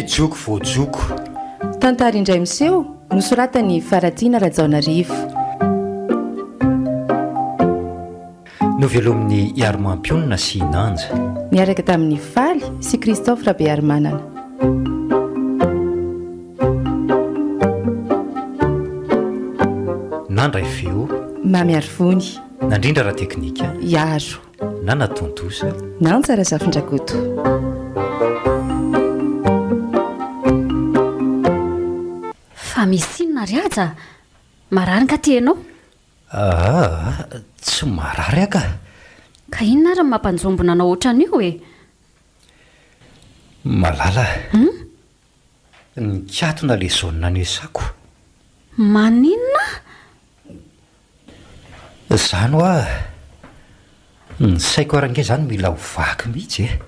MPIJOKO VOAJOKO. Tantara Indray Miseho nosoratany Faratina Rajaonarivo. Novelomin'ny Iaromam-pionina sy Nanja. Miaraka tamin'ny Faly sy Christophe Rabearmanana. Nandray feo. Mamy Arivony. Nandrindra raha teknika. Iaro. Nana tontosa. Nantsara Zafindrakoto. Fa misy inona ry aza? Marary ka ty ianao? Tsy marary aka. Ka inona ary mampanjombona anao ohatran'io e? Malala. Nikatona le zaonina nesako. Maninona? Zany hoa ny saiko arange zany mila ho vaky mihitsy e.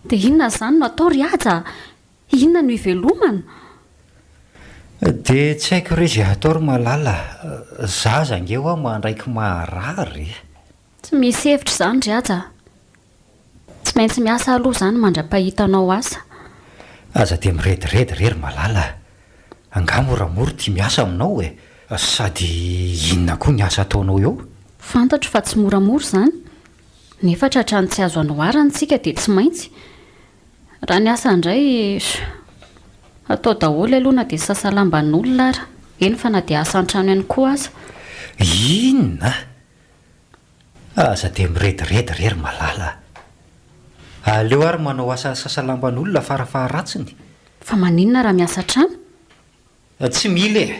Dia inona zany no atao ry aza? Inona no ivelomana? Dia tsy haiko re zay atao ry malala. Zaza ange hoa mandraiky marary. Tsy misy hevitra zany ry aza. Tsy maintsy miasa aloha zany mandra-pahitanao asa. Aza dia mirediredy rery malala. Anga moramora tia miasa aminao e. Sady inona koa ny asa ataonao eo? Fantatro fa tsy moramora zany. Nefa tratrany tsy azo anoharantsika dia tsy maintsy. Raha ny asa indray atao daholo aloha na dia sasalamban'olona ara. Eny fa na dia asa an-trano ihany koa aza. Inona? Aza dia mirediredy rery malala. Aleo ary manao asa sasalamban'olona farafaharatsiny. Fa maninona raha miasa trano? Tsy mila e.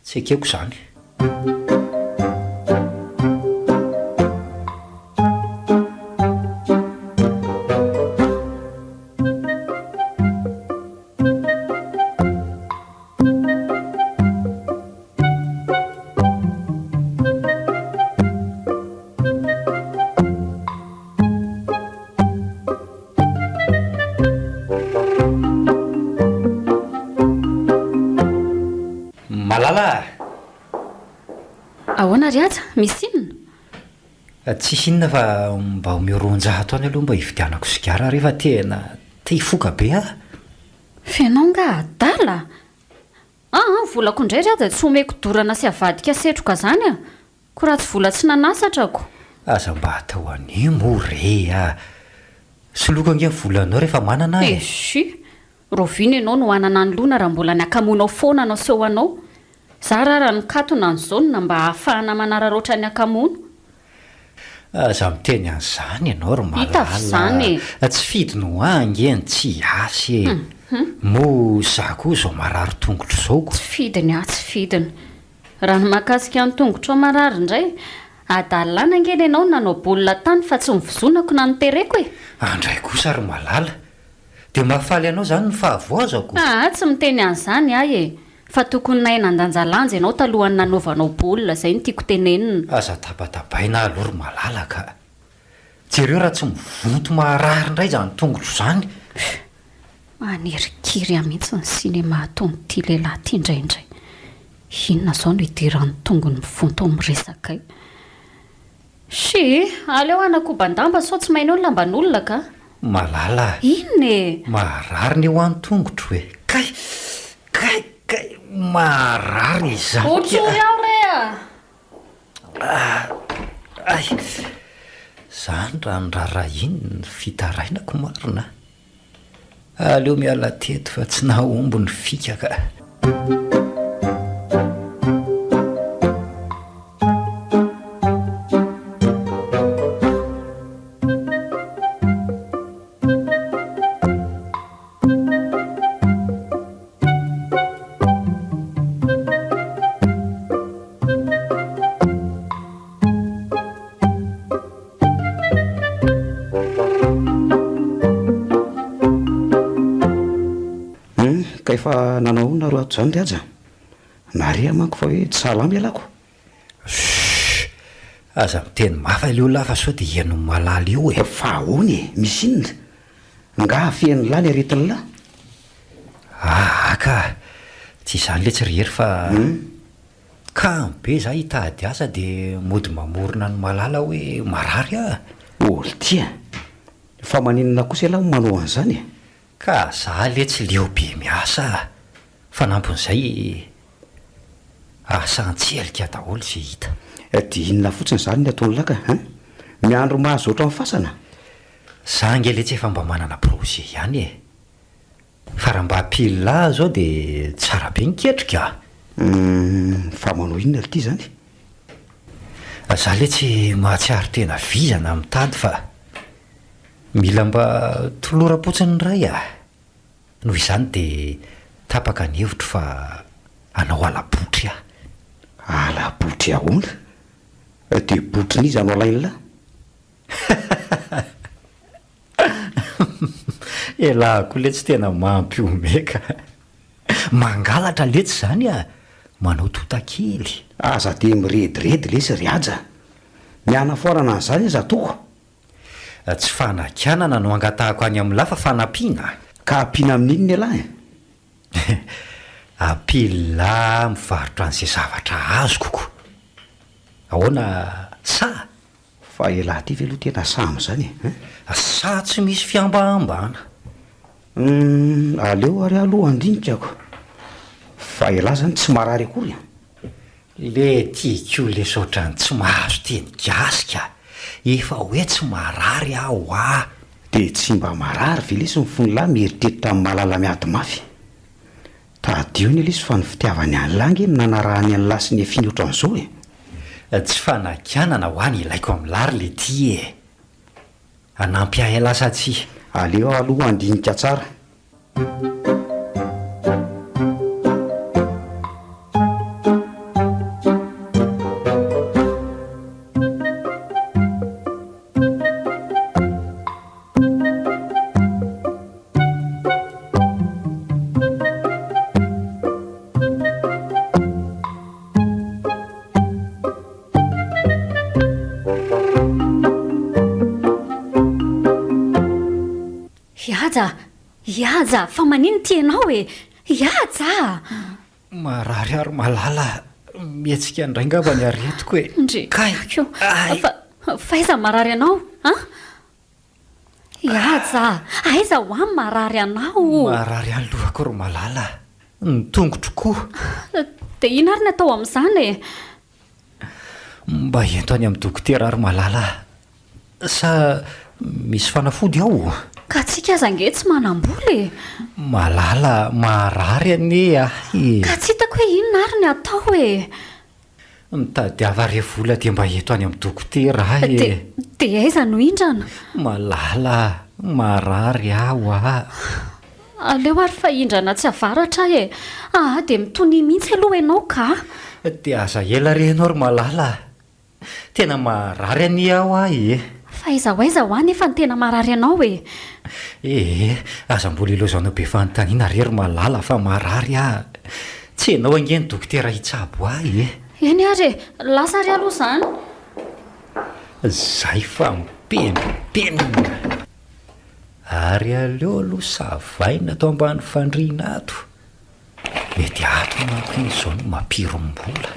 Tsy ekeko zany. Malala. Ahoana ry aza? Misy inona? Tsy hinona fa mba omeoronjahato any aloha mba hividianako sigara rehefa tena te hifoka be ah. Fianao nga adala? Volako indray ry aza tsy omeko dorana sy avadika setroka zany a. Ko raha tsy vola tsy nanasatrako. Aza mba atao animo re ah. Soloako ange volanao rehefa manana e. Esy, rovina ianao no anana ny lona raha mbola ny akamonao foana anao seho anao. Za raha nikatona ny zaonina mba ahafahana manararoatra ny akamono. Aza miteny an'izany ianao ry malala. Hita avy izany e. Tsy fidy no angeny tsy asy e. Mo za koa zao marary tongotro zao ko. Tsy fidiny tsy fidiny. Raha ny mahakasika ny tongotro marary indray, adalana angeny ianao nanao baolina tany fa tsy mivozonako na nitereko e. Andray kosa ry malala. Dia mahafaly anao zany ny fahavoazako. Tsy miteny an'izany ahy e. Fa tokony nahinan-danjalanja ianao talohany nanaovanao baolina zay no tiako tenenina. Aza tabatabaina aloha ry malala ka. Jereo raha tsy mivonto marary indray zany tongotro zany. Manerikiry mihitsy ny sinema ataony ity lehilahy ity indraindray. Inona zao no hidiran'ny tongony mivonto ao miresaka. Sy, aleo anakoban-damba sao tsy mainao ny lamban'olona ka. Malala. Inona e? Marary ny eo any tongotro e. Kay marary izany. Otsory aho rea. Ay, zany raha ny raharaha iny ny fitarainako marina. Aleo miala teto fa tsy nahombo ny fika ka. Efa nanao na roa ato zany ry aza. Naria manko fa hoe tsy salama ialako. Aza miteny mafa ileo lafa sao dia hiano malala io e. Fa ahoana e, misy inona? Nga fian'ny lahy ny aretin'ny lahy. Ka tsy izany le tsy rehery fa ka be za hitady asa dia mody mamorona ny malala hoe marary ah. Olo tia. Fa maninona kosa ialahy manao an'izany e? ka za le tsy leo be miasa fa nampon'izay asa antselika daholo zay hita. Dia inona fotsiny zany ny ataony laka miandro mahazoatra amin'ny fasana. Za ngele tsy efa mba manana projet ihany e, fa raha mba apila zao dia tsara be niketrika. Fa manao inona ity zany? Za le tsy mahatsiaro tena vizana mitady fa mila mba toloram-potsiny ray noho izany dia tapaka ny hevitro fa anao alabotry Alabotry ahoana? Dia botry n'iza anao lain'la? Elako le tsy tena mampiomeka, mangalatra letsy zany manao totakely. Aza dia mirediredy lesy ry aja, mianaforana an'izany aza toko. Tsy fanakanana no angatahako any amin'ny lafa fanampiana. Ka ampiana amin'inony alahy? Apila mivarotra an'izay zavatra azokoko. Ahoana sa? Fa elahy ty veloha tena samy zany Sa tsy misy fiambahambana? Aleo ary aloha andinikako. Fa elahy zany tsy marary akory. Le tiako le sotrany tsy mahazo teny gasika, efa hoe tsy marary aho Dia tsy mba marary ve lesy ny fonolahy mieritreritra amin'ny mahalala miady mafy. Tadio ny lesy fa ny fitiavany an'langy nanarahany an'ny lasy ny efiany ohatran'izao Tsy fanakanana ho any ilaiko amin'ny lary le ty anampy ahy lasa tsy. Aleo aloha andinika tsara. Iaja, fa manino tianao Iaja! Marary ary malala, mihetsika indray ngamba ny aretiko Fa aiza marary anao Iaja, aiza ho any marary anao? Marary any lohako ry malala, ny tongotro koa. Dia ina ary ny atao amin'izany Mba ento any amin'ny dokotera ary malala, sa misy fanafody ao? Ka tsika aza nge tsy manam-bola Malala, marary anie Ka tsy hitako hoe inona ary ny atao mitadiava vola dia mba eto any amin'ny dokotera Dia aiza no indrana? Malala, marary aho Aleo ary fa indrana tsy avaratra dia mitony mihitsy aloha ianao ka. Dia aza ela renao ry malala, tena marary anie aho Fa aiza ho aiza ho any efa ny tena marary anao aza mbola ilozanao be fanontaniana rery malala fa marary tsy ianao ange ny dokotera hitsabo ahy Eny ary lasa ary aloha zany. Zay fa mipenipenina ary aleo aloha savaina ato ambany fandriana ato, mety ato manko izao no mampirombola.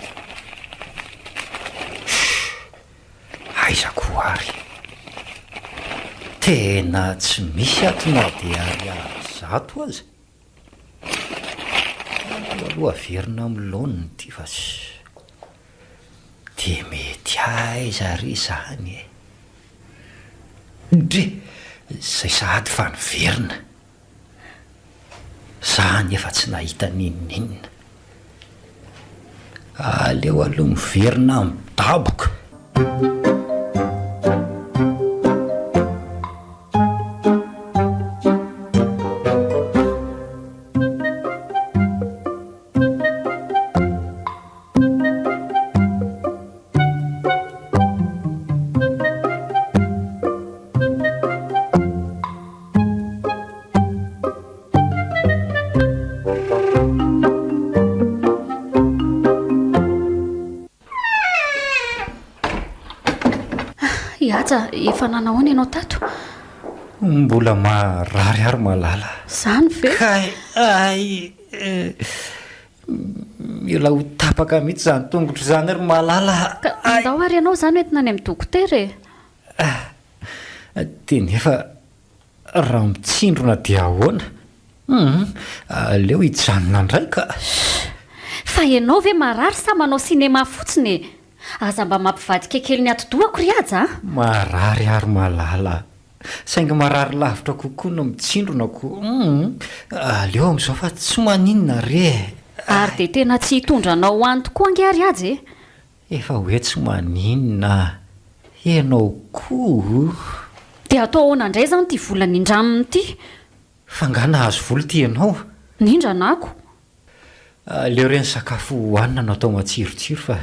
Aizako ary tena tsy misy ato na dia ary zato aza. Aloha averina amin'ny laoniny ty fa dia mety aiza ry zany Ndre izay sahady fa niverina zany efa tsy nahita ninninina. Aleo aloha miverina midaboka. Iaja, efa nanahoana ianao tato? Mbola marary ary malala. Zany ve? Mila ho tapaka mihitsy zany tongotro zany ary malala. Ka ndao ary ianao zany entina any amin'ny dokotera dia nefa raha mitsindrona dia ahoana? Aleo hijanona ndraika. Fa ianao ve marary sa manao sinema fotsiny? Aza mba mampivadika kely ny atidohako ry aza? Marary ary malala. Saingy marary lavitra kokoa no mitsindronako. Aleo amin'izao fa tsy maninona re. Ary dia tena tsy hitondranao ho any tokoa angary azy e? Efa hoe tsy maninona. Ianao koa. Dia atao ahoana indray izany ity volana indraminy ity? Fa nga nahazo voly ty ianao? Nindranako. Aleo reny sakafo hohanina natao matsirotsiro fa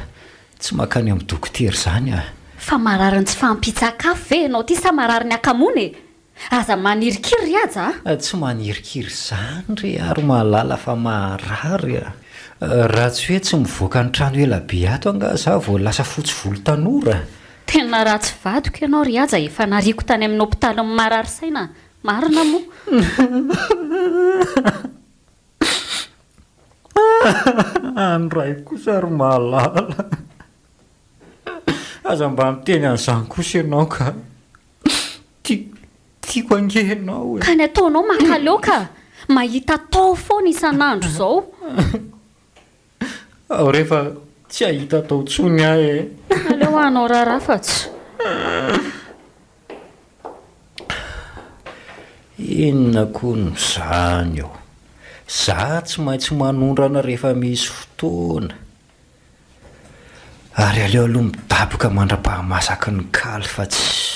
tsy makany amin'ny dokotera izany a. Fa marary ny tsy fampitsakafo ve ianao ty sa marary ny akamony? Aza manirikiry ry aza? Tsy manirikiry izany re ary malala fa marary a. Raha tsy hoe tsy mivoaka ny trano ela be ato anga za vao lasa fotsy volo tanora. Tena ratsy vadiko ianao ry aza efa nariko tany amin'ny hopitaly amin'ny marary saina. Marina moa. Indray kosa ary malala. Aza mba miteny an'izany kosa ianao ka tiako angenao. Ka ny ataonao makaleoka. Mahita tao foana isan'andro izao. Rehefa tsy ahita tao tsony ahy e. Aleo anao rarafatsy. Inona koa no izany eo? Za tsy maintsy manondrana rehefa misy fotoana. Ary aleo aloha midaboka mandra-pahamasaky ny kaly fa tsy.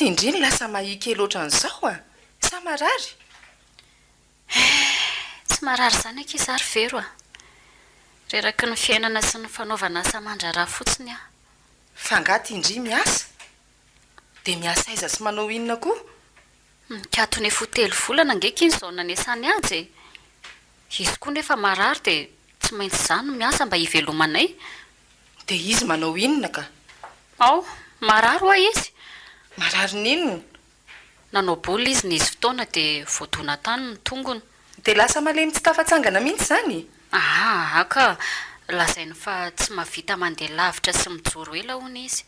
Indriny lasa mahikely ohatran'izao a. Sa marary? Tsy marary izany ankizy ary vero a. Reraky ny fiainana sy ny fanaovana asa aman-draharaha fotsiny a. Fa angaty Indray miasa? Dia miasa aiza sy manao inona koa? Mikatony efa telo volana angeky iny izao nanesany azy e. Izy koa nefa marary dia tsy maintsy izany no miasa mba hivelomanay. Dia izy manao inona ka? Ao, marary hoa izy. Marary ninona? Nanao boly izy n'izy fotoana dia voadona tany ny tongony. Dia lasa malemy tsy tafatsangana mihitsy izany? Aka lazainy fa tsy mahavita mandeha lavitra sy mijoro ela hono izy.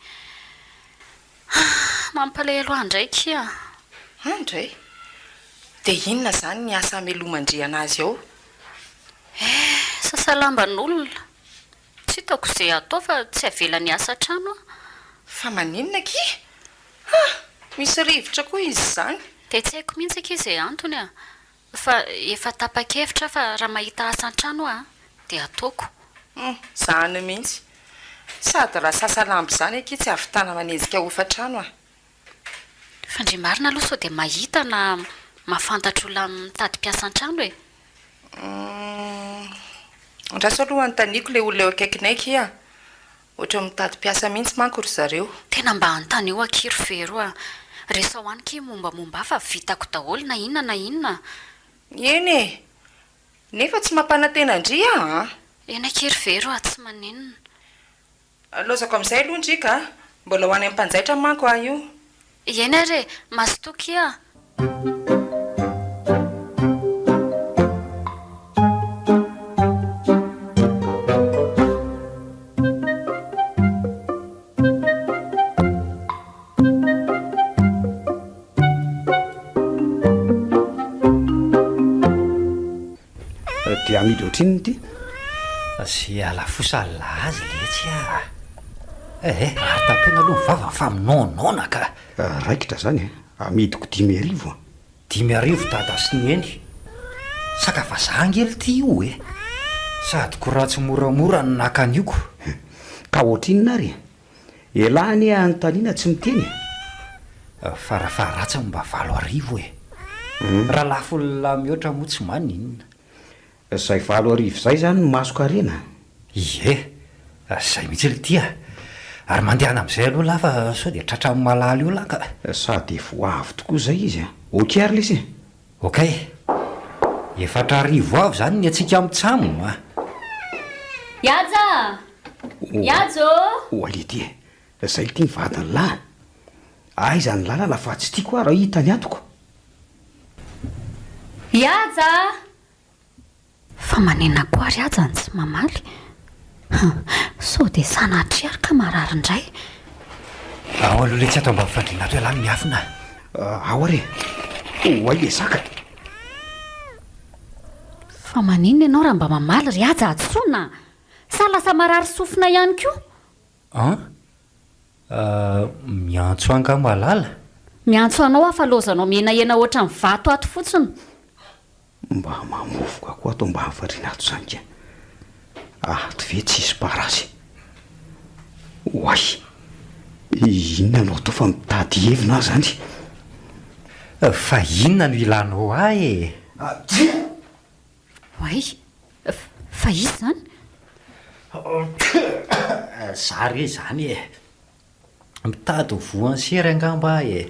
Mampalahelo andraiky a. Andray? Dia inona izany ny asa hamelomandre anazy ao? Sasalamban'olona. Tsy hitako izay atao fa tsy avela ny asa trano a. Fa maninona ki? Misy rivotra koa izy izany. Dia tsy haiko mihitsy ankizy antony a. Fa efa tapa-kevitra fa raha mahita asa an-trano a dia ataoko. Izany mihitsy. Sady raha sasalambo izany aky tsy ahavitana manezika hofa-trano a. Fandry marina aloha sao dia mahita na mahafantatra olona mitady mpiasa an-trano e. Andraso aloha anontaniako ilay olona eo akaikinay ki a. Ohatra mitady mpiasa mihitsy manko ry zareo. Tena mba anontany eo akiry vero a. Resa ho anyky mombamomba fa vitako daholo na inona na inona. Eny e. Nefa tsy mampanantena Indray a. Eny akiry vero a tsy maninona. Lozako amin'izay aloha ndrika. Mbola ho any amin'ny mpanjaitra manko aho io. Eny ary mazotoky a. Dia amidy ohatrinny ity? Sy alafosala azy letsy a. Ary tapena aloha mivava fa minaonaona ka. Raikitra izany amidiko 5,000. 5,000 dada sy ny eny. Saka fa zangely ty io e. Sady koratsy moramora ny nakanioko. Ka ohatrinona ary? Elany anontaniana tsy miteny. Farafaratsy mba 7,000 e. Raha lafo la mihoatra moa tsy maninona. Izay 7,000 izay izany no masoka rena. Ie, izay mihitsy le tia. Ary mandehana amin'izay aloha lafa sao dia tratra amin'ny malala io laka. Sady voavy tokoa izay izy a. ok ary lesy okay efatra arivo avy zany ny atsika amitsamo a Iaja Iajo o alety zay tia mivadiny lahy aiza ny lalana fa tsy tiako a raha hitany atoko Iaja fa manena koa ry aja ny tsy mamaly so dia sanatriarika marary indray ao aloha le tsy atao mba mifandrina ato alahy miafina ao are oay le saka fa maninona ianao raha mba mamaly ry aja atsoina sa lasa marary sofina ihany koa miantso anga malala miantso anao afa lozanao mienahena ohatra ny vato ato fotsiny mba mamovoka koa atao mba mifandrina ato zany ka ato ve tsisy parasy oay inona anao to fa mitady hevina zany fa inona no ilanao ahy oay fa izy zany zary zany mitady voany sery angamba ahy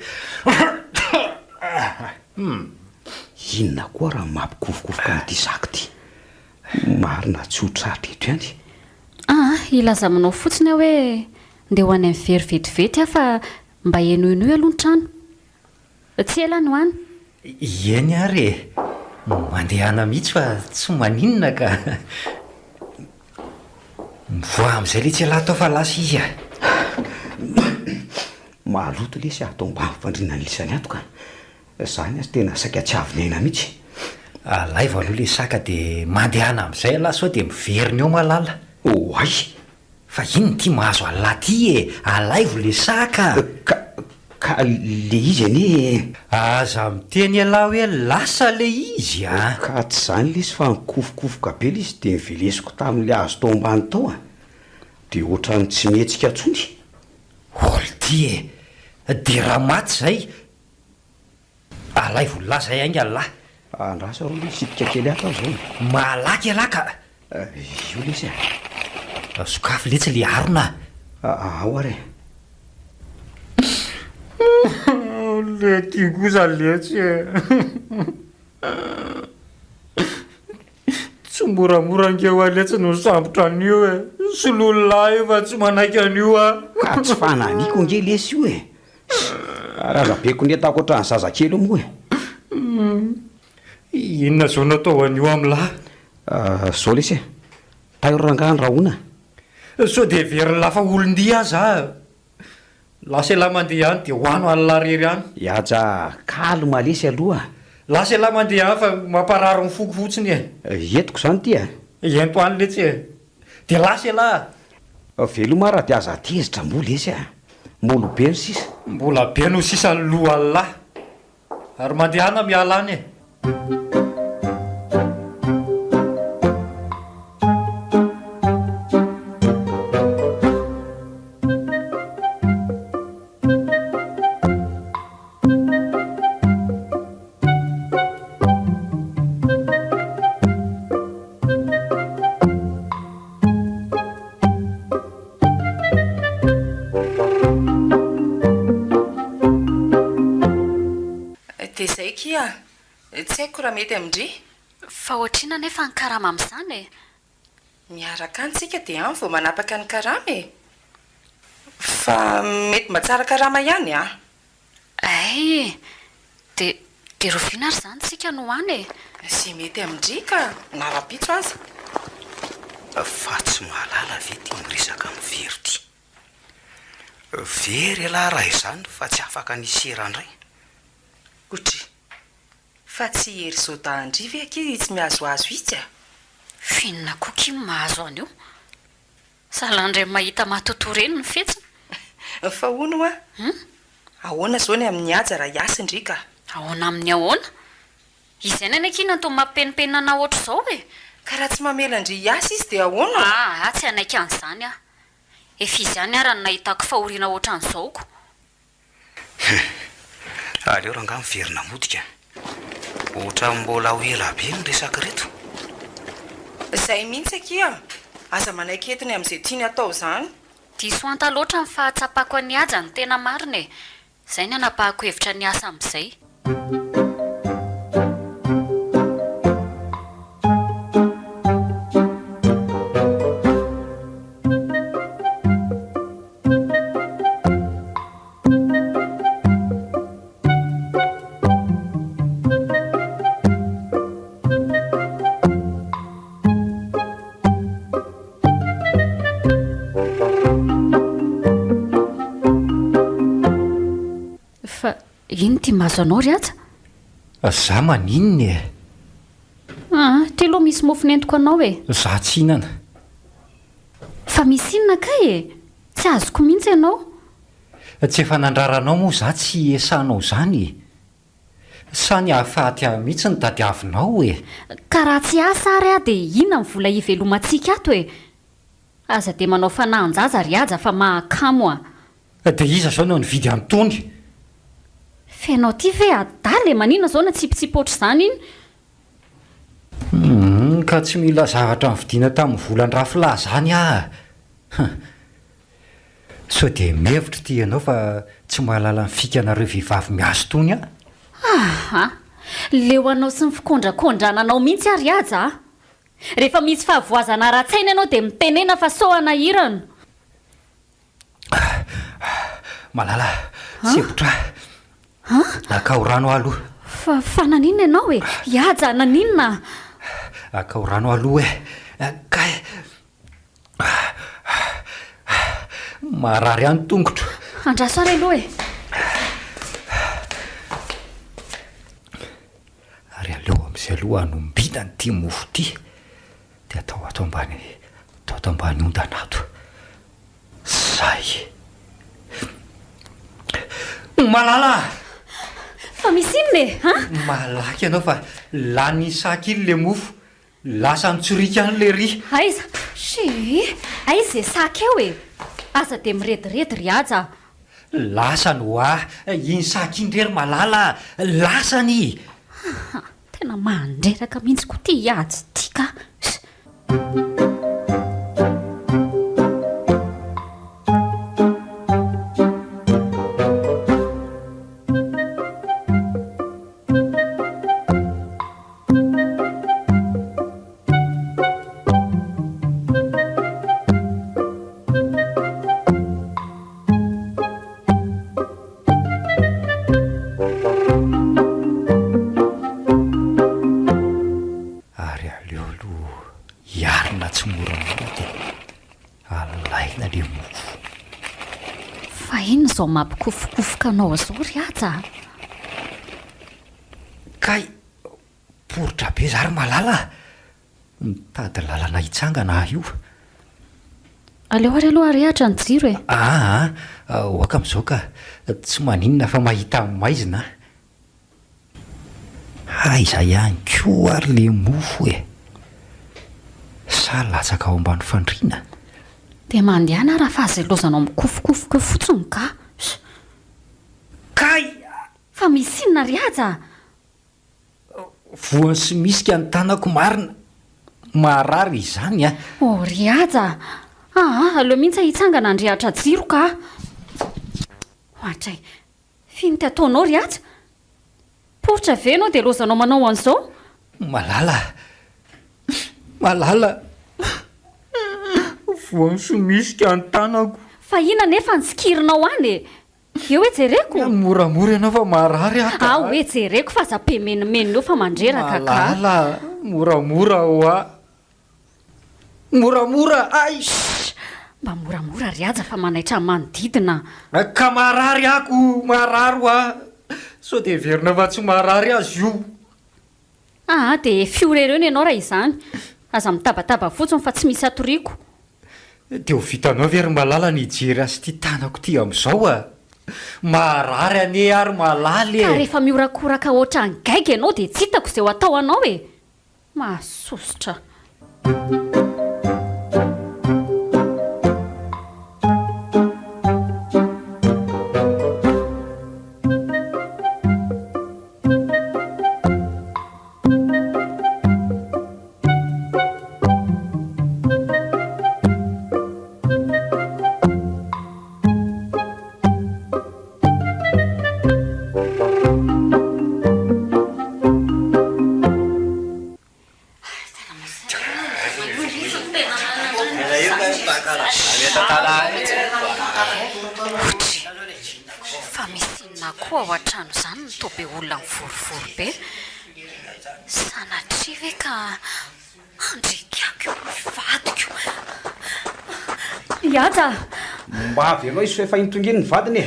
inona koa raha mampikofokofoka n'ity zako ty marina tsy hotratra eto ihany ilaza aminao fotsiny aho hoe ndeha ho any amin'ny very vetivety aho fa mba henohenoy aloha ny trano tsy ela ny ho any eny ary mandehana mihitsy fa tsy maninona ka mivoa amin'izay le tsy lahy tao fa lasa izy a mahaloto lesy atao mba mifandrina ny lisany ato ka zany azy tena saika tsy avy naina mihitsy alaivo aloha le saka dia mandehana amin'izay lahy sao dia miveriny eo malala oay fa ino ty mahazo alaty alaivo le saka ka le izy anie aza miteny alahy hoe lasa le izy a ka tsy zany lesy fa mikofokofoka be le izy dia mivelesiko tamin'le azo tao ambany tao a dia ohatrany tsy mihetsika ntsony olo ty dia raha maty zay alaivo laza aing alahy andrasa ro le sitika kely ato aho zao malaky alahy ka io lesy sokafy letsy le arona ao are le ty kosa letsy tsy moramora nkeo aletsy no sambotra an'io solololahy fa tsy manaiky an'io ka tsy fananiko nge lesy io raha beko ny atako ohatrany zazakely moa inona zao natao an'io am'lahy zao lesy tairorangahany raha ona so dia very lafa olondia aza lasa lahy mandeha any dia hoano alalarery any iaja kalma lesy aloha lasa lahy mandeha any fa mampararo ny foko fotsiny entiko zany ty ento any letsy dia lasa lahy veloma raha dia aza tezitra mbola esy molo be no sisa mbola be no sisa loha alahy ary mandeha ana miala any tsy haiko raha mety amindry fa ohatrina nefa ny karama amin'izany miaraka antsika dia any vao manapaka ny karama fa mety mba tsara karama ihany ay dia rovina ary zany tsika no any sy mety amindry ka narapitso azy fa tsy mahalala ve ty miresaka mivery ty very alahy raha izany fa tsy afaka niserandray otry fa tsy hery zao dahandry ve aky tsy mihazoazo itsy finona koky mahazo an'io salandray mahita matotoreny ny fetsiny fa ono ahoana zao ny amin'ny aja raha hiasy indrika ahoana amin'ny ahoana izay ny anakina to mampenipenina ohatra izao ka raha tsy mamelandry hiasy izy dia ahoana tsy anaika an'izany efa izy any ara ny nahitako fahoriana ohatra an'izaoko aleo raha nga miverina modika ohatra mbola ho ela be ny resaka reto izay mihitsy aky aza manaiky entiny amin'izay tiany atao zany diso anta loatra ny fahatsapako any aja ny tena marina izay ny anapahako hevitra ny asa amin'izay mahazo anao ry aza? Za maninona e? Ty aloha misy mofo nentiko anao e. Za tsy hinana. Fa misy inona kay e? Tsy azoko mihitsy ianao. Tsy efa nandraranao moa za tsy esanao zany. Sa ny ahafaty ahy mihitsy ny tadiavinao e. Ka raha tsy asa ary dia inona ny vola ivelomantsika ato e? Aza dia manao fanahan-jaza ry aza fa mahakamo a. Dia iza zao no nividy antony? Fenao ty ve adaly manina zao na tsipitsipa ohatr'izany iny? Ka tsy mila zavatra nividiana tamin'ny volan-drafilà zany ah. So dia mihevitra ty ianao fa tsy mahalala ny fikanareo vehivavy miazo tony ah? Leo anao sy ny fikondrakondrananao mihitsy ary aza. Rehefa misy fahavoazana ara-tsaina ianao dia mitenena fa soana hirana. Malala, sepotra. Akao rano aloha. Fa naninona ianao e? Iaja, naninona? Akao rano aloha e. Kay. Marary any tongotro. Andraso ary aloha e. Ary aleo amin'izay aloha anombina ny ty mofo ty. Dia atao ato ambany ondana ato. Zay. Malala! Fa misy inona e? Malaky ianao fa lany saky iny le mofo. Lasa mitsorika any le ry. Aiza? Aiza e saky eo e? Asa dia mirediredy ry aza. Lasa no iny saky iny rery Malala. Lasany. Tena mandreraka mihitsy ko ty azy ty ka. Zao mampikofokofoka anao zao ry aza. Kay, porotra be zary Malala. Mitady lalana hitsangana io. Aleo ary aloha ary ahatra ny jiro e. Oaka amin'izao ka tsy maninona fa mahita maizina. Aiza ihany koa ary le mofo e. Sa latsaka ao ambany fandriana. Dia mandehana raha fahazelozanao mikofokofoka fotsiny ka. Kay! Fa misy inona ry aza? Voany sy misika ny tanako marina. Marary izany a. Ry aza. Aleo mihitsy hitsangana andrehatra jiro ka. Hoatray, finy ty ataonao ry aza? Poritra ve ianao dia lozanao manao an'izao? Malala. Voany sy misika ny tanako. Fa ina nefa ntsikirinao any e. Eo hoe jereko. Moramora ianao fa marary aka. Hoe jereko fa za pe menimenina eo fa mandreraka ka. Malala, moramora moramora ay. Mba moramora ry aza fa manaitra manodidina. Ka marary ako, marary so dia verina fa tsy marary azy io. Dia fiorereny ianao raha izany. Aza mitabataba fotsiny fa tsy misy atoriako. Dia ho vitanao very Malala ny hijery azy ty tanako ty amin'izao marary ane ary malaly e. Ka rehefa miorakoraka ohatra ny gaga ianao dia tsy hitako izay ho atao anao e. Mahasosotra. Fa misy inona koa ao an-trano izany ny toa be olona mivorivory be. Sanatria ve ka andrikako eo mivadiko. Iaja! Mba avy ianao izy fa efa intonginy ny vadiny e.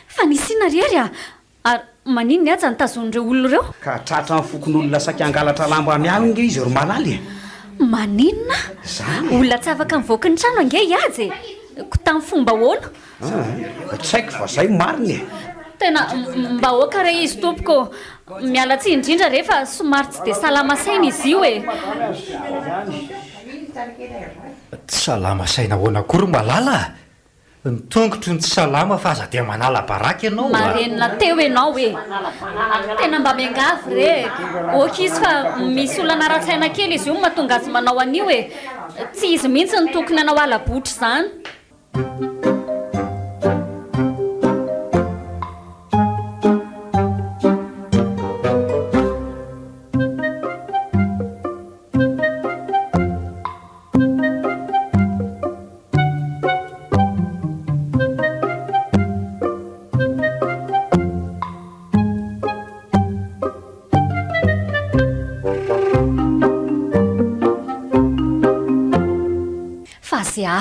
Fa nisy inona ry ary maninona aza nitazon'ireo olona ireo ka tratra ny fokon'olona saky angalatra lamba amiao inge izy ro malaly maninona olona tsy afaka mivoaka ny trano ange iajy ko tamin'ny fomba hoana tsy haiko fa zay mariny tena mba hoaka re izy tompoko miala tsy indrindra rehefa somary tsy dia salama saina izy io e tsy salama saina hoana akory malala ny tongotro ny tsy salama fa aza dia manala baraky ianao marenina teo ianao e tena mba miangavy re oka izy fa misy olana ra-tsaina kely izy io mahatonga azy manao an'io e tsy izy mihitsy ny tokony anao alabotra izany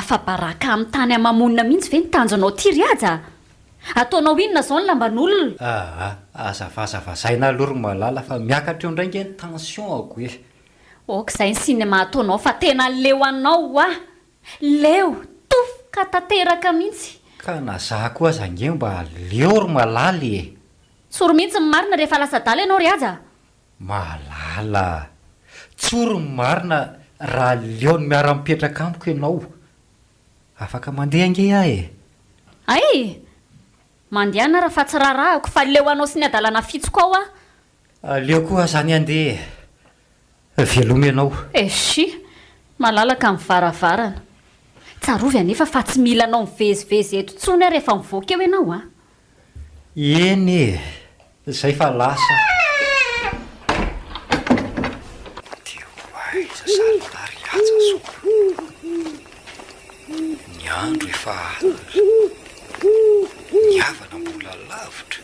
afa baraka amin'ny tany amamonina mihitsy ve nitanjonao tiry aza ataonao inona zao ny lamban'olona azavazaina alory malala fa miakatra eo indrainge ny tension ako e okizay ny sinema ataonao fa tena leo anao leo tofoka tanteraka mihitsy ka nazaha koa aza nge mba leo ry malaly e tsoro mihitsy ny marina rehefa lasa-dala ianao ry aza malala tsoro ny marina raha leo ny miara-mipetraka amiko ianao afaka mandeha ange e ay mandehana raha fa tsy raharahako fa leo anao sy ny adalana fitsoko ao leo koa zany andeha velomy ianao esy malalaka mivaravarana tsarovy anefa fa tsy mila anao mivezivezy eto tsony rehefa mivoaka eo ianao eny e zay fa lasa zazary aza so ny andro efa ny havana mbola lavitra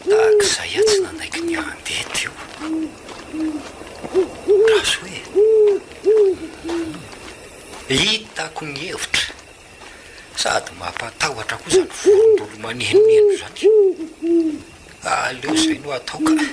tak'izay a tsy nanaiky ny andeha teo raso hoe hitako ny hevitra sady mampatahotra koa zany vorondolo manenoneno zany aleo zay no ataoka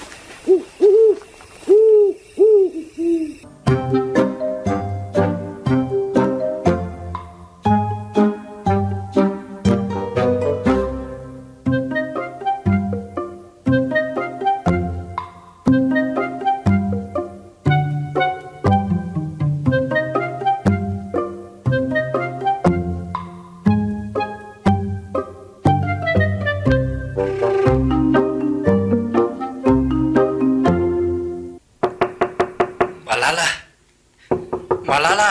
malala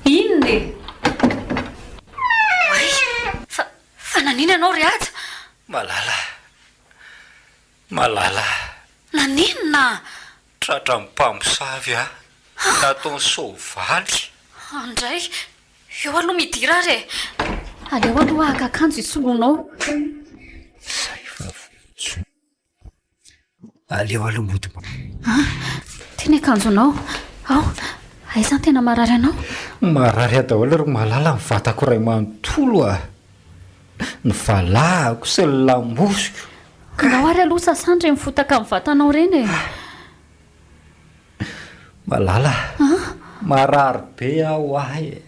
inone fa nanina anao ry aza malala naninona tratra mimpamosavy nataony sovaly andray eo aloha midira re aleo aloha akakanjo isoloanao aleo aloha mody teny akanjonao aizany tena marary anao marary adaholy ry malala mivatako ray manontolo ny valahako sy ny lamosiko ngao ary aloha sasandry mifotaka mivatanao reny e malala marary be aho ahy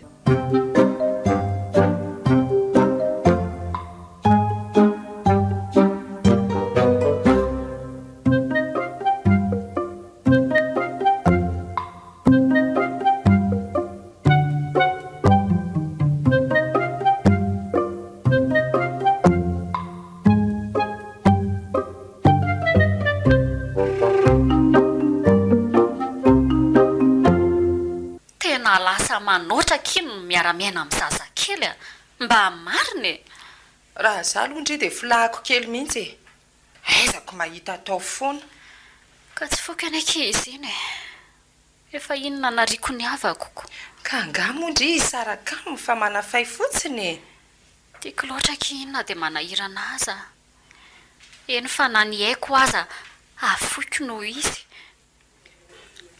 manoatra kino miara-miaina amin'ny zazakely mba mariny raha za aloha indray dia filahako kely mihitsy aizako mahita atao foana ka tsy foka anake izy iny efa inona nariko ny havakoko ka angamo indry izy saraka aminy fa manafay fotsiny tiako loatra kinona dia manahirana aza eny fa na ny haiko aza afoiko noho izy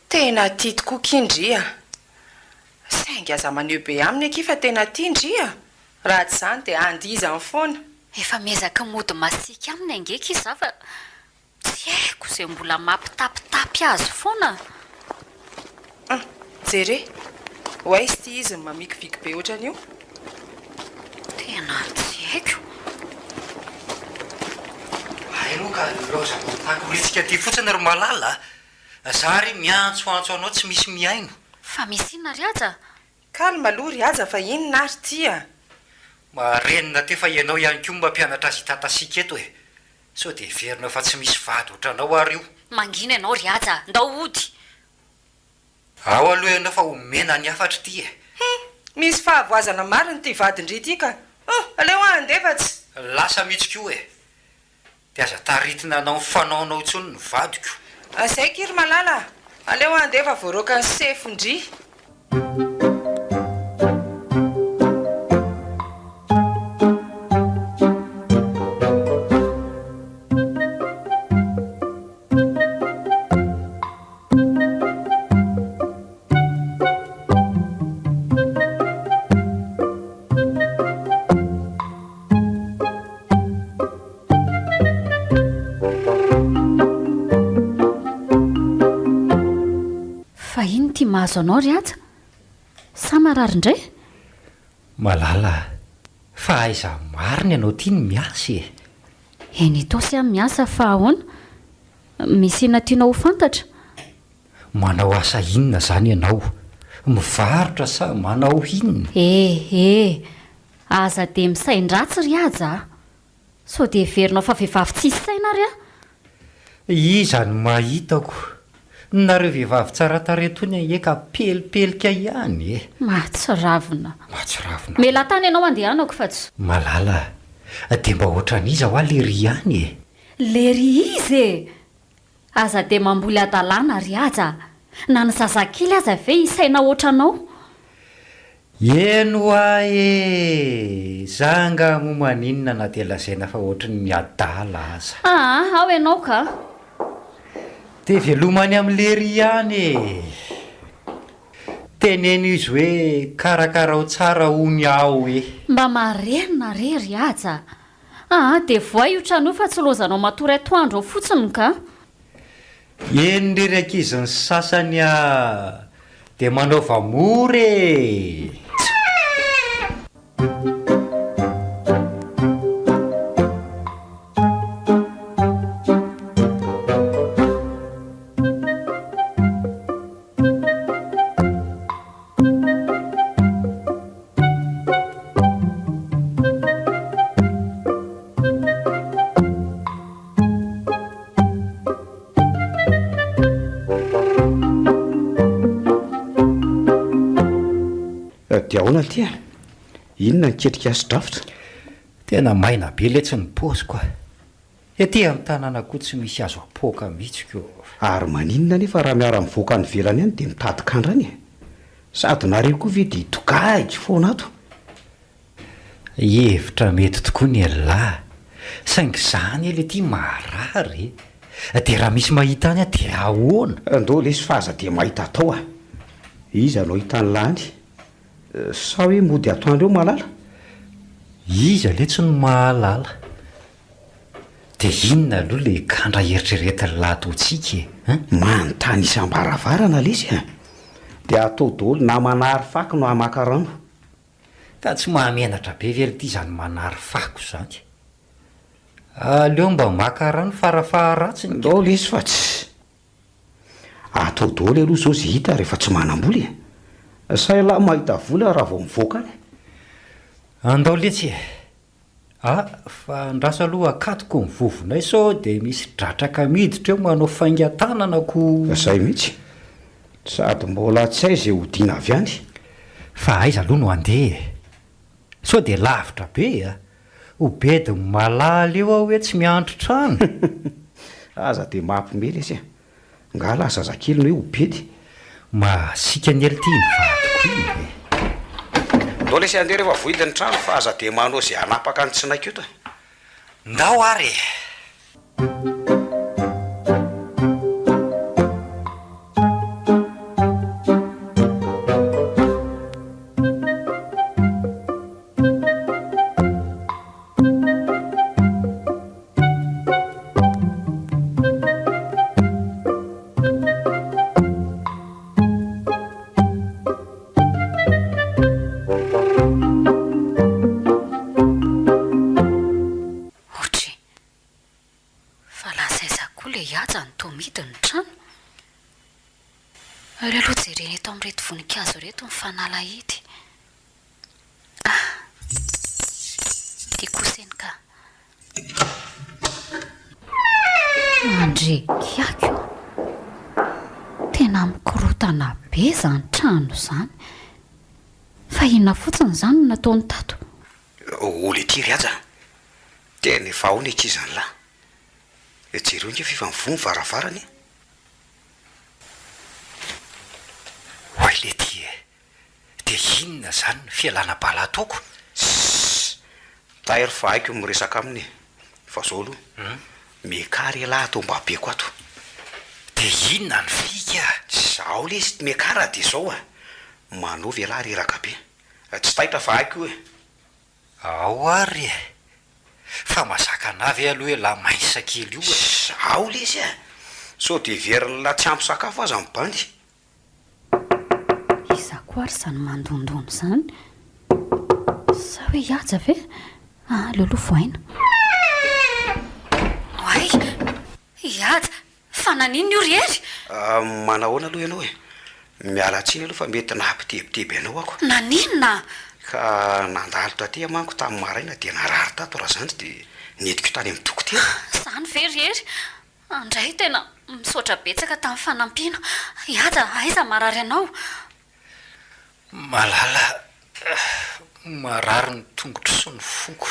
tena tia tokoa kindria saingy aza maneho be aminy aky fa tena tia indria raha tsy izany dia andiza ny foana. Efa miezaka mody masika aminy angeka izy fa tsy haiko izay mbola mampitapitapy azy foana. Jere, ho aizy ty izy ny mamikiviky be ohatran'io. Tena tsy haiko. Aloha ka loza takoritsika ty fotsiny ry malala. Sary miantsoantso anao tsy misy miaino. Fa misy inona ry aza? Kalma aloha ry aza fa inona ary tya. Marenina te fa ianao ihany koa mampianatra azy tatasika eto e. Sao dia verina fa tsy misy vady ohatranao ary io. Mangina ianao ry aza, ndao ody. Ao aloha ianao fa omena ny afatra ty e. Misy fahavoazana mariny ty vadindry ty ka. Aleo andefatsy. Lasa mihitsy koa e. Dia aza taritina anao fanaonao intsony ny vadiko. Azay kiry malala. Aleo andefa voaroaka ny sefondry. Ty mahazo anao ry aza? Sa marary indray? Malala, fa aiza mariny ianao ty ny miasa e. Eny itao sy amin'ny miasa fa ahoana? Misy ina tianao ho fantatra? Manao asa inona zany ianao? Mivarotra sa manao inona? Aza dia misain-dratsy ry aza. Sao dia heverinao fa vehivavy tsisy saina ry a? Iza ny mahitako? Nareo vehivavy tsara taretony eka pelipelika ihany e. Mahatsiravina. Mahatsiravina. Mela tany ianao andehanako fa tsy. Malala, dia mba ohatran'iza ho a lery ihany e. Lery izy e. Aza dia mamboly adalàna ry aza. Na ny zazakely aza ve isaina ohatranao? Eno a e. Zanga momaninona na dia lazaina fa ohatran'ny miadala aza. Ao ianao ka. Dia velomany amin'ny lery ihany e. Teneny izy hoe karakarao tsara hony ao e. Mba marenina ry aza. Dia voa io trano fa tsy lozanao matory atoandro fotsiny ka. Eny rery ankizy ny sasany dia manao vamory e. Dia ahoana tya? Inona niketrika azy drafitra? Tena maina be le tsy ny paoziko. Ety amin'ny tanàna koa tsy misy azo apoaka mihitsy ko. Ary maninona nefa raha miara mivoaka ny velany any dia mitady kandrany. Sady nareo koa ve dia tokaiky foana ato. Hevitra mety tokoa ny lahy. Saingy izany ele ty marary. Dia raha misy mahita any dia ahoana? Andao lesy fa aza dia mahita tao a. Iza no hitany lany? Sa hoe mody atoandro eo malala? Iza le tsy ny mahalala. Dia inona aloha le kandra eritreretin'ny latontsika e? Manontany isam-baravarana lesy a. Dia atao daholo na manary fako no hamaka rano. Ka tsy mahamenatra be very ty zany manary fako zany. Aleo mba maka rano farafaharatsiny. Ndao lesy fa tsy. Atao daholo aloha zao zay hita rehefa tsy manam-boly e. Sa lahy mahita voly raha vao mivoaka any. Andao letsy e. Fa andraso aloha akatoko ny vovonay sao dia misy dratraka miditra eo manao faingan-tananako. Zay mihitsy. Sady mbola tsy hay izay hodiana avy any. Fa aiza aloha no andeha. Sao dia lavitra be a. Ho bediny malala eo aho hoe tsy miantro trano. Aza dia mampimely izy a. Ngala zazakely no hoe ho bedy. Masika ny ely ty ny vadiko iny e. Ndao lesy andeha rehefa vohidiny trano fa aza dia manao izay hanapaka ny tsinaiko eto. Ndao ary. ny tomity ny trano. Ireo aloha jereny eto amin'reto voninkazo reto mifanalahidy. Tia koseny ka. Andrekiako tena mikorotana be zany trano zany. Fa inona fotsiny zany no nataony tato? Olo ety ry aja. Tena efa ao ny akizany lahy. Jereo nge fifa mivony varavarany. Hoy le ty dia inona zany ny fialana bala toko? Tahiry fa haiko miresaka aminy. Fa zao aloha mekary lahy atao mba beko ato. Dia inona ny fika? Zaho le izy mekara dia zao manovy lahy reraka be. Tsy tahitra fa haiko hoe. Ao ary fa mazaka navy aloha hoe la maisa kely io. Zaho le izy so dia veriny la tsy ampy sakafo aza mibandy. Izako ary zany mandondony zany. Sa hoe hiaja ve? Lolo voaina. Oay, hiaja. Fa nanino io rery? Manahoana aloha ianao miala tsiny aloha fa mety nampitebiteby anao ako. Naninona? Ka nandalo taty manko tamin'ny maraina dia narary tato raha zany dia netiko tany amin'ny dokotera. Zany ve rery? Andray tena misaotra betsaka tamin'ny fanampiana. Hiaja, aiza marary anao? Malala marary ny tongotro sy ny foko.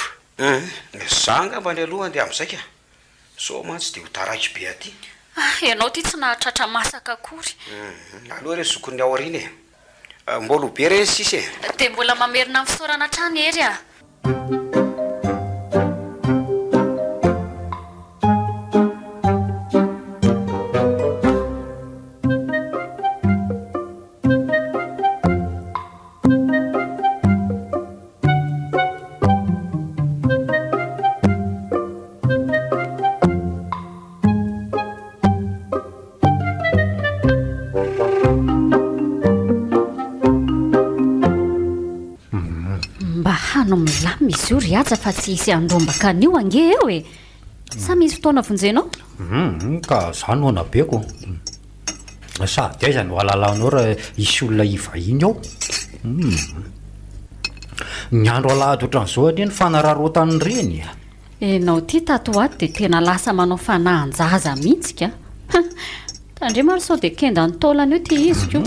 Zanga mba ny aloha andeha amin'izay ka. So mantsy dia ho taraiky be aty. Ianao ty tsy nahatratra masaka akory. Aloha re zokon'ny aoriana mbola be re sisy dia mbola mamerina amin'ny fisaorana trany ery no milamy izy io ry aja fa tsy isy andrombaka an'io ange eo sa misy fotoana vonjenao? Ka zany ho anabeko. Sady aiza no alalanao raha isy olona ivahiny ao. Ny andro alahady ohatran'izao anie ny fanararotany reny. Enao ty tato ato dia tena lasa manao fanahan-jaza mihitsy ka. Tandre maro sao dia kenda ny taolana io ty iziko.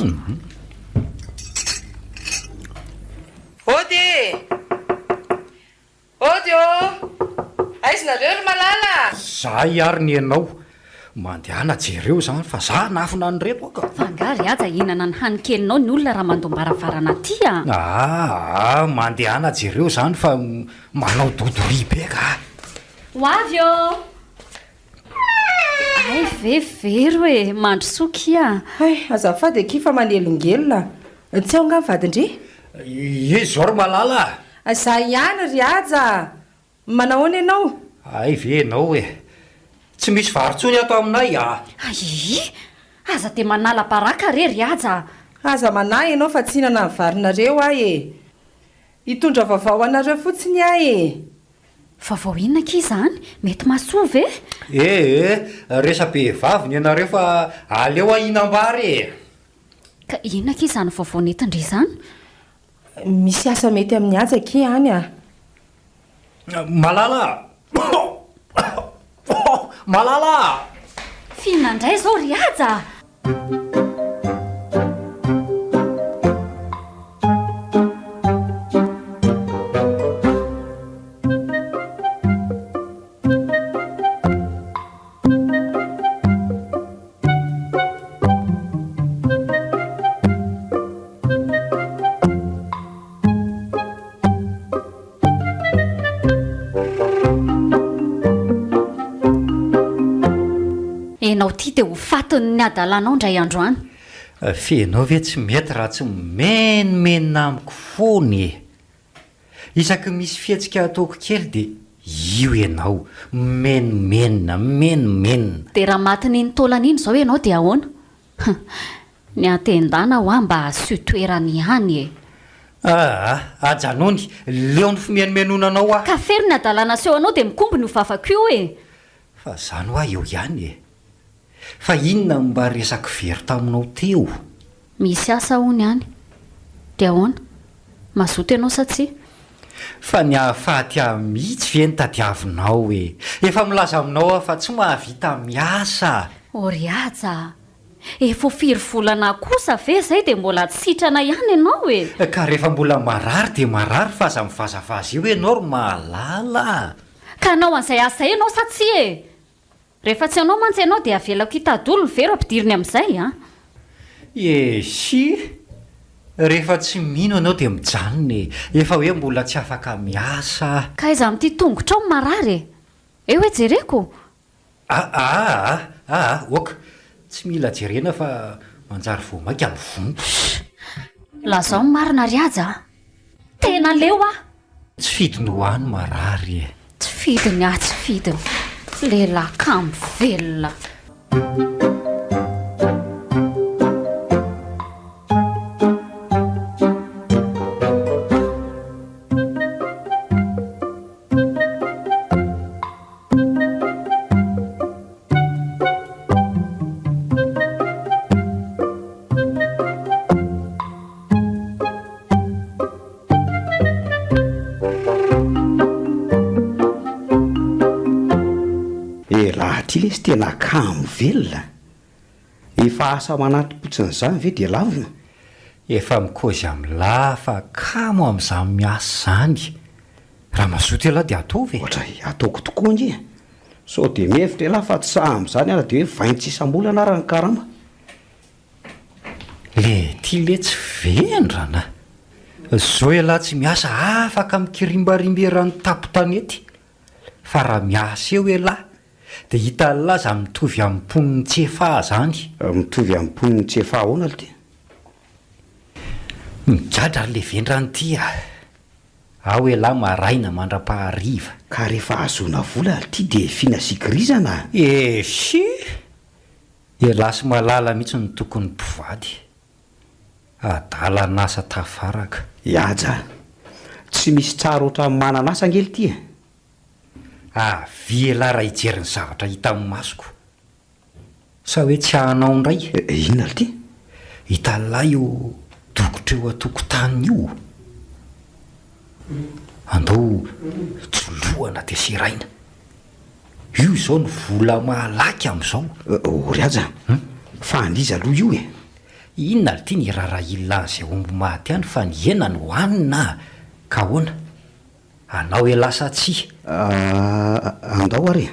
Ody aizinareo ry malala. Zay ary ny ianao mandehana jereo zany fa za nafina ny reto aka. Fangary aza hinana ny hanikelinao ny olona raha mandombaravarana ty mandehana jereo zany fa manao dodori be ka. Hoavy ay vevery mandrosoky azafady kifa manelongelona tsy ao nga mivadindre. Izy zao ry malala. Za ihany ry aja. Manahoana ianao? Ay ve enao tsy misy varotsony ato aminay aza dia manala baraka ry aja. Aza manahy ianao fa tsy hinana ny varinareo hitondra vavao anareo fotsiny Vavao inona ki zany? Mety masoa ve? Resa be vaviny ianareo fa aleo ahinam-bary Ka inona ki zany vavao netindre zany? Misy asa mety amin'ny aja ki any Malala. Malala. Fihinandray zao ry aja. Enao ty dia ho fatiny ny adalanao ndray androany. Fenao ve tsy mety raha tsy menomenina amiko fony isaky misy fihetsika ataoko kely dia io ianao menomenina. Dia raha matiny ny taolana iny izao ianao dia ahoana? Ny atendana ho mba asio toerany ihany ajanony leo ny fimenomenonanao ka fery ny adalana seho anao dia mikombony ho fafako io fa zany hoa eo ihany fa inona mba resaky very taminao teo? Misy asa hony any. Dia ahoana? Mazoto ianao sa tsia? Fa ny ahafaty mihitsy ve ny tadiavinao hoe efa milaza aminao aho fa tsy mahavita miasa. Oriaja, efa firy volana kosa ve zay dia mbola tsitrana ihany ianao e? Ka rehefa mbola marary dia marary fa aza mivazavaza io ianao ro mahalala. Ka anao an'izay asa ianao sa tsia e? Rehefa tsy anao mantsy ianao dia avelako hitadolo ny vera ampidiriny amin'izay a? Esy, rehefa tsy mino ianao dia mijanona efa hoe mbola tsy afaka miasa. Ka iza amin'ity tongotra ao marary e? Eo hoe jereko? Oka, tsy mila jerena fa manjary voamaika amin'ny vombo. Lazao ny marina riaja. Tena leo ah. Tsy fidiny ho any marary e. Tsy fidiny tsy fidiny. Lehilahy kamo velona. Ty le sy tena kamo velona. Efa asa manaty-potsin'izany ve dia lavina? Efa mikozy amin'lahy fa kamo amin'izany miasa zany. Raha mazoto elahy dia atao ve? Ohatra ataoko tokoa nge. So dia mihevitra elahy fa tsy sahy amin'izany ala dia hoe vaintsy isam-bolana ara ny karama. Ty le tsy vendrana. Zao elahy tsy miasa afaka mikirimbarimberany tapo-tanety. Fa raha miasa eo elahy dia hita laza mitovy amin'ny poniny tsefa zany. Mitovy amin'ny poniny tsefa ahoana le ty? Migadra le vendrany ty a. Ao elahy maraina mandra-pahariva. Ka rehefa azona vola ty dia finasikirizana. Esy, elahy sy malala mihitsy ny tokony mpivady. Adala nasa tafaraka. Iaja, tsy misy tsara ohatran'ny mananasa angely ty e. Vy elahy raha hijery ny zavatra hita amin'ny masoko. Sa hoe tsy hahanao indray? Inona le ty? Hita lahy io dokotra eo an-tokotany io. Andao joloana dia seraina. Io izao ny vola malaky amin'izao. Oriaja, fa andiza aloha io e. Inona le ty ny rara ilan'izay omby maty any fa ny hena ny hohanina. Ka ahoana? Anao elahy sa tsia? Andao are.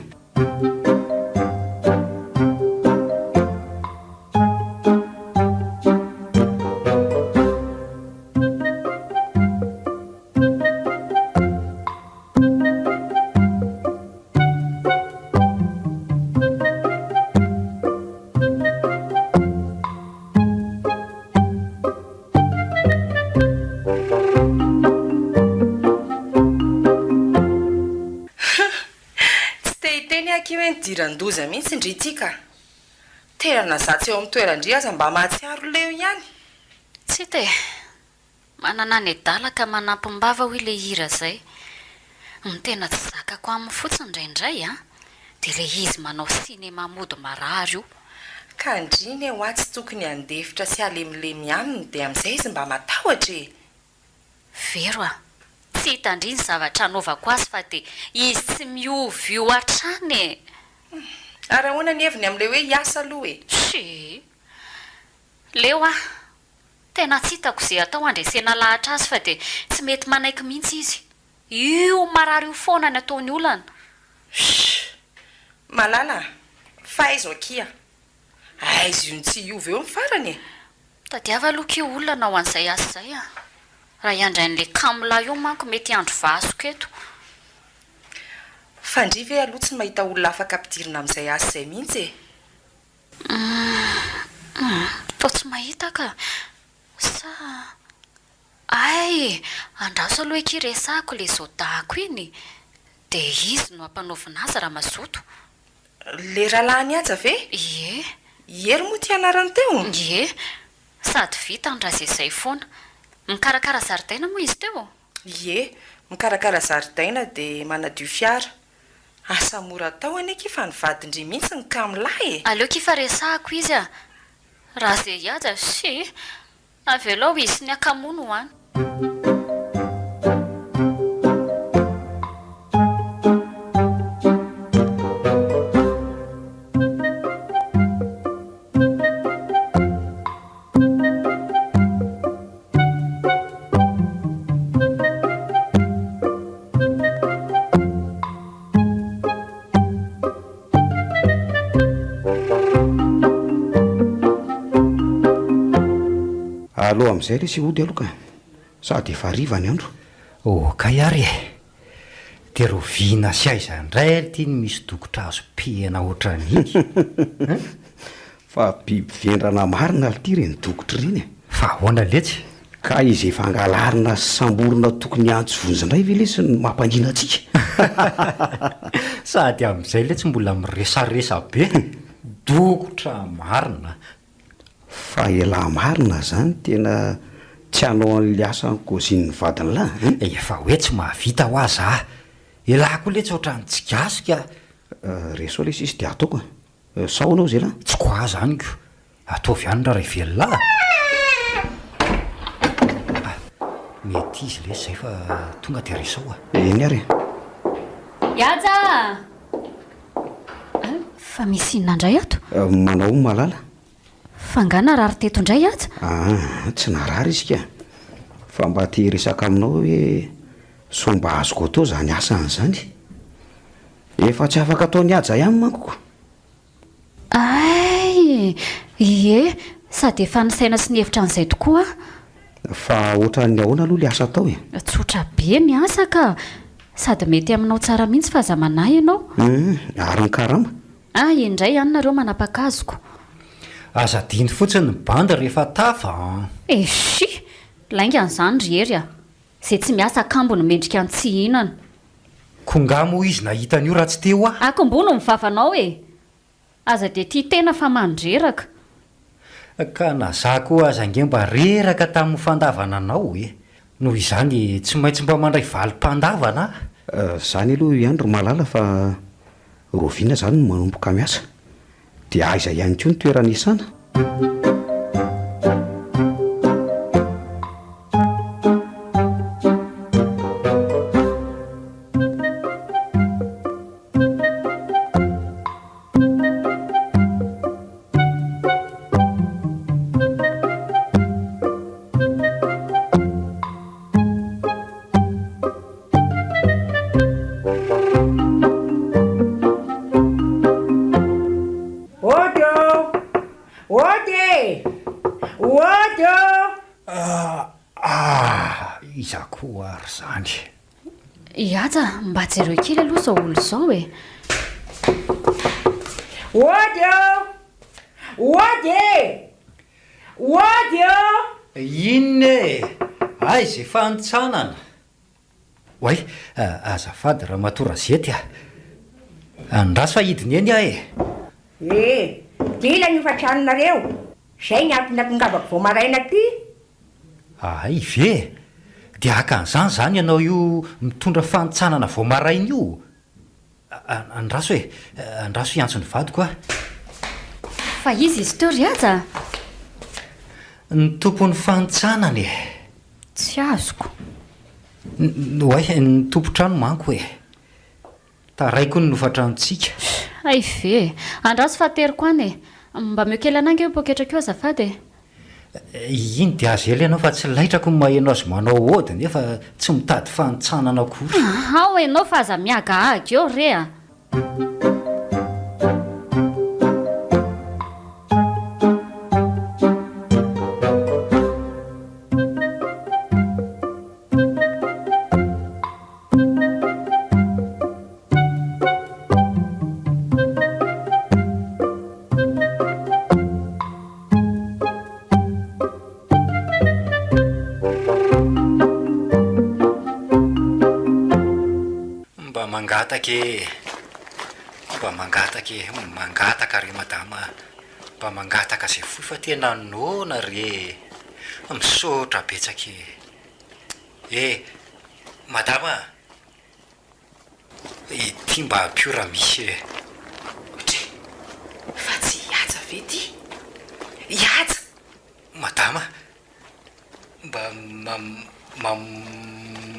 Dirandoza mihitsy indritsika. Terana zatsy eo amin'ny toerandry aza mba mahatsiaro leo ihany. Tsy te. Manana ny d-aly ka manampim-bava hoy le hira zay. Ny tena tsy zakako amin'ny fotsiny indraindray a. Dia le izy manao sinema mody marary io. Ka ndriny ho atsy tokony andefitra sy alemilemy aminy dia amin'izay izy mba matahotra e. Vero a. Tsy hitandriny zavatra anaovako azy fa dia izy tsy miovy io hatrany e. Arahoana ny heviny amin'ilay hoe hiasa aloha e. Sy. Leo a. Tena tsy hitako izay atao andresena lahatra azy fa dia tsy mety manaiky mihitsy izy. Io marary io foana ny ataony olana. Malala, fa aizo akia. Aizo io tsy iovy eo ny farany e. Tadiava aloha io olana ao an'izay asa izay a. Raha iandrain'ilay kamila io manko mety andro vasoko eto. Fandry ve aloha tsy mahita olona afaka ampidirina amin'izay asa izay mihitsy e. Tao tsy mahita ka. Sa ay, andraso aloha eky resako le zao dahako iny. Dia izy no ampanaovina azy raha mazoto. Le rahalahy ny aja ve? Ie. Iery moa ty anarany teo? Ie. Sady vita ny raha izay foana. Mikarakara zaridaina moa izy teo? Ie, mikarakara zaridaina dia manadio fiara. asa mora tao aneky fa nivadindry mihitsy ny kamolahy. Aleo kifa resahako izy a. Raha zay iaza sy avelao izy ny akamono hoany. aloha amin'izay le sy ody aloka sady efa riva ny andro. ka iary dia ro vina sy aiza indray tia ny misy dokotra azo pihana ohatran'iny. Fa biby vendrana marina ly ty reny dokotra reny fa ahoana letsy ka izy efa angalarina samborona tokony antso vonjindray ve lesy ny mampangina antsika. sady amin'izay le tsy mbola miresaresa be dokotra marina. Fa ela marina zany tena tsy hanao an'le asa ankozin'ny vadiny lahy. Efa hoe tsy mahavita ho aza elako le tsy ohatran'ny tsigasika. Reso le sisy dia ataoko sao anao zay lahy. Tsy ko aza any ko ataovy any raha velona. Mety izy le zay fa tonga dia resao eny ary Iaja fa misy inona indray ato. Manao malala Fangana rary teto indray aza. Tsy narary izy ka fa mba te resaka aminao hoe somba azoko atao zany asany zany efa tsy afaka ataony aja ihany mankoko. Ay ie sady efa nisaina sy nihevitra an'izay tokoa. Fa ohatran'ny ahoana aloha le asa atao tsotra be ny asa ka sady mety aminao tsara mihitsy fa aza manahy ianao. Ary ny karama indray ihany nareo manapakazoko. Aza diny fotsiny ny banda rehefa tafa. Sy lainga an'izany riery zay tsy miasa akambo no mendrika ny tsy hinana. Kongamo izy nahitany io raha tsy teo akombono mivavanao aza dia tia tena fa mandreraka. Ka nazako aza nge mba reraka tamin'ny fandavana anao noho izany tsy maintsy mba mandray valim-pandavana. Zany aloha iandro malala fa roviana zany no manomboka miasa dia aiza ihany koa ny toerana isana. Izako ary zany Iaja mba jereo kely aloha zao olo zao inona aiza efa nitsanana oay azafady raha matora zety andraso fa hidiny eny dila ny fatranonareo zay ny atinakongavako vo maraina ty. Ve dia akan'izany zany ianao io mitondra fanitsanana vo maraina io. Andraso andraso iantso ny vadiko fa izy teo ry aza ny tompon'ny fanitsanana tsy azoko. Ny tompotrano manko taraiko ny nofatranontsika. Ve andraso fa teriko any mba meo kely anangy eo poketraka eo azafady iny dia azy ely ianao fa tsy laitrako ny mahaenao azy manao ody nefa tsy mitady fanitsanana akory. ao ianao fa aza miagahagy eo re mangataka re madama mba mangataka zay foy fa tena nona re misotra betsaka madama ity ty mba piora misy fa tsy hiatsa ve ty hiatsa madama mba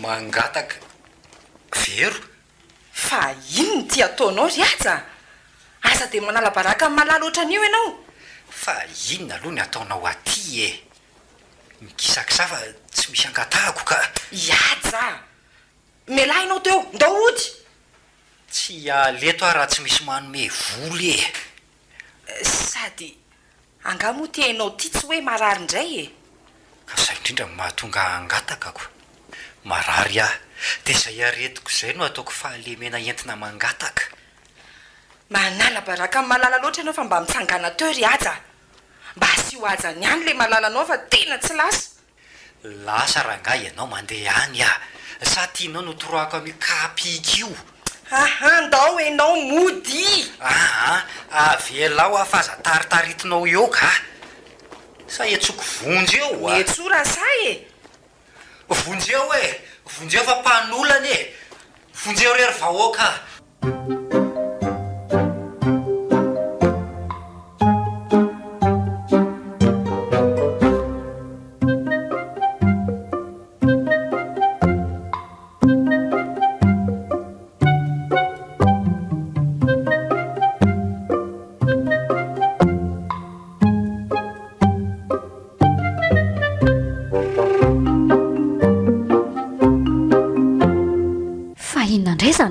mangataka vero fa ino ty ataonao ry atsa asa dia manala baraka amin'ny malala ohatran'io ianao fa inona aloha ny ataonao aty e mikisakisafa tsy misy angatahako ka hiatsa melahy ianao teo ndao ody tsy aleto ah raha tsy misy manome voly e sady angamo ty hainao ty tsy hoe marary indray e ka zay indrindra mahatonga angatakako marary ah dia izay aretiko izay no ataoko fahalemena entina mangataka manala baraka amin'ny malala loatra ianao fa mba mitsangana teo ry aja mba asio ajany ihany le malala anao fa tena tsy lasa raha nga ianao mandeha any ah sa tianao no toroako amin'ny kapikio ndao ianao mody avelao fa aza taritaritinao eo ka sa etsoko vonjy eo metsora say e vonjy eo vonjy eo fa mpanolana e vonjy eo rery vahoaka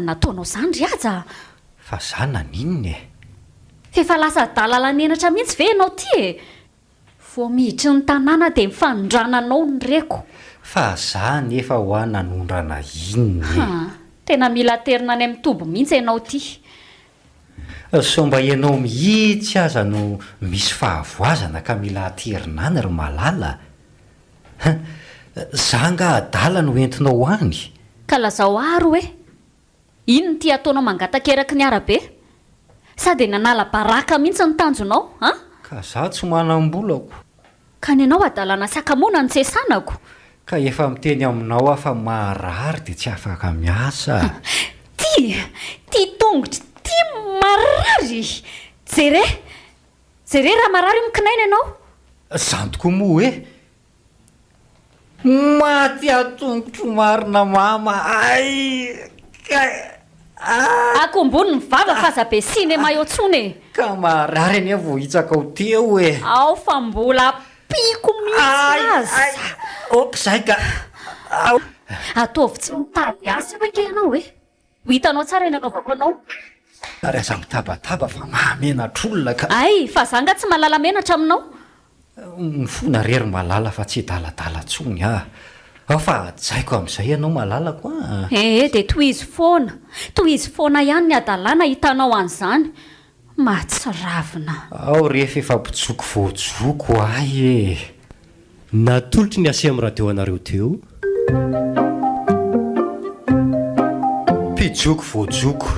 nataonao zany ry aja fa za naninona e efa lasa dalalanenatra mihitsy ve ianao ty e vo miditry ny tanàna dia mifanondrananao ny reko fa za nefa ho a nanondrana inona tena mila terina any amin'ny tobo mihitsy ianao ty so mba ianao mihitsy aza no misy fahavoazana ka mila aterinany ry malala za nga adala no entinao any ka lazao aro hoe ino ny ty ataonao mangatakeraky ny arabe sady nanala baraka mihitsy ny tanjonao ka za tsy manam-bolako ka ny anao adalana sakamona ny tsesanako ka efa miteny aminao afa marary dia tsy afaka miasa ty tongotry ty marary jere raha marary mikinaina ianao zantoko moa maty atongotro marina mama akombony ny vava fa zabe sinema eo ntsony ka marary any vo hitsakao teo ao fa mbola piko mihitsy zay ka ataovy tsy mitady asa vaike ianao ho hitanao tsara eny anaovako anao ary aza mitabataba fa mahamenatr'olona ka fa za nga tsy malala menatra aminao mifona rery malala fa tsy daladala tsony fa jaiko amin'izay ianao malala koa dia toy izy foana ihany ny adalàna hitanao an'izany mahatsiravina ao rehefa efa mpijoko voajoko ay natolotry ny ACEEM raha teo anareo teo mpijoko voajoko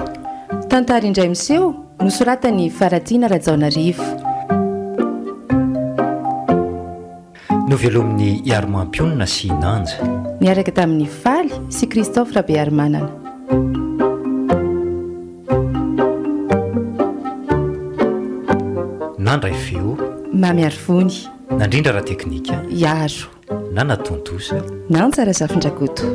tantara indray miseho nosoratany Faratiana Rajaonarivo novelomin'ny Iaromam-pionina sy Nanja miaraka tamin'ny Faly sy Christophe Rabearmanana nandray feo mamy arivony nandrindra raha teknika iaro na natontosa nantsara zafindrakoto